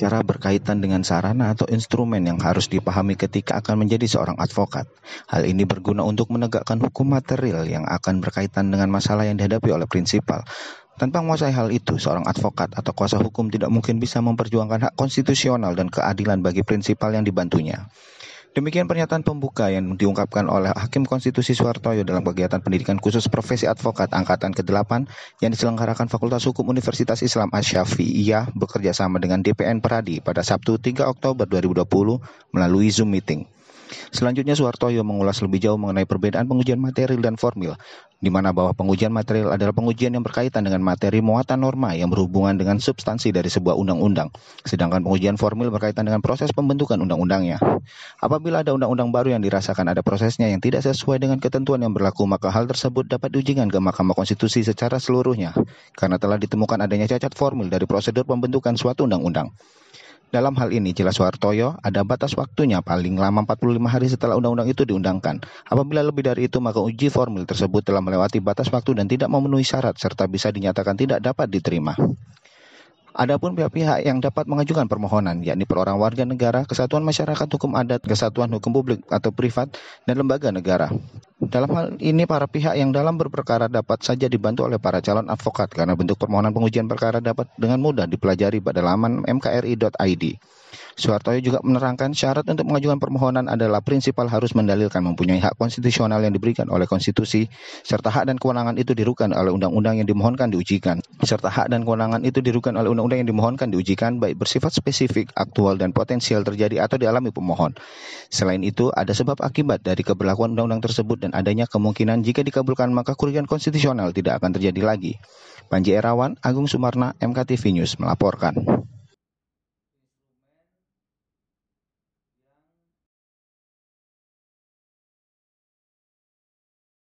berbicara berkaitan dengan sarana atau instrumen yang harus dipahami ketika akan menjadi seorang advokat. Hal ini berguna untuk menegakkan hukum material yang akan berkaitan dengan masalah yang dihadapi oleh prinsipal. Tanpa menguasai hal itu, seorang advokat atau kuasa hukum tidak mungkin bisa memperjuangkan hak konstitusional dan keadilan bagi prinsipal yang dibantunya. Demikian pernyataan pembuka yang diungkapkan oleh Hakim Konstitusi Suhartoyo dalam kegiatan pendidikan khusus profesi advokat angkatan ke-8 yang diselenggarakan Fakultas Hukum Universitas Islam Asy-Syafi'iyah bekerja sama dengan DPN Peradi pada Sabtu 3 Oktober 2020 melalui Zoom meeting. Selanjutnya Suhartoyo mengulas lebih jauh mengenai perbedaan pengujian material dan formil, di mana bahwa pengujian material adalah pengujian yang berkaitan dengan materi muatan norma yang berhubungan dengan substansi dari sebuah undang-undang, sedangkan pengujian formil berkaitan dengan proses pembentukan undang-undangnya. Apabila ada undang-undang baru yang dirasakan ada prosesnya yang tidak sesuai dengan ketentuan yang berlaku, maka hal tersebut dapat diujikan ke Mahkamah Konstitusi secara seluruhnya, karena telah ditemukan adanya cacat formil dari prosedur pembentukan suatu undang-undang. Dalam hal ini, jelas Suhartoyo, ada batas waktunya paling lama 45 hari setelah undang-undang itu diundangkan. Apabila lebih dari itu, maka uji formil tersebut telah melewati batas waktu dan tidak memenuhi syarat, serta bisa dinyatakan tidak dapat diterima. Adapun pihak-pihak yang dapat mengajukan permohonan, yakni perorangan warga negara, kesatuan masyarakat hukum adat, kesatuan hukum publik atau privat, dan lembaga negara. Dalam hal ini, para pihak yang dalam berperkara dapat saja dibantu oleh para calon advokat, karena bentuk permohonan pengujian perkara dapat dengan mudah dipelajari pada laman mkri.id. Suhartoyo juga menerangkan syarat untuk mengajukan permohonan adalah prinsipal harus mendalilkan mempunyai hak konstitusional yang diberikan oleh konstitusi, serta hak dan kewenangan itu dirukan oleh undang-undang yang dimohonkan diujikan, baik bersifat spesifik, aktual, dan potensial terjadi atau dialami pemohon. Selain itu, ada sebab akibat dari keberlakuan undang-undang tersebut dan adanya kemungkinan jika dikabulkan maka kerugian konstitusional tidak akan terjadi lagi. Panji Erawan, Agung Sumarna, MKTV News melaporkan.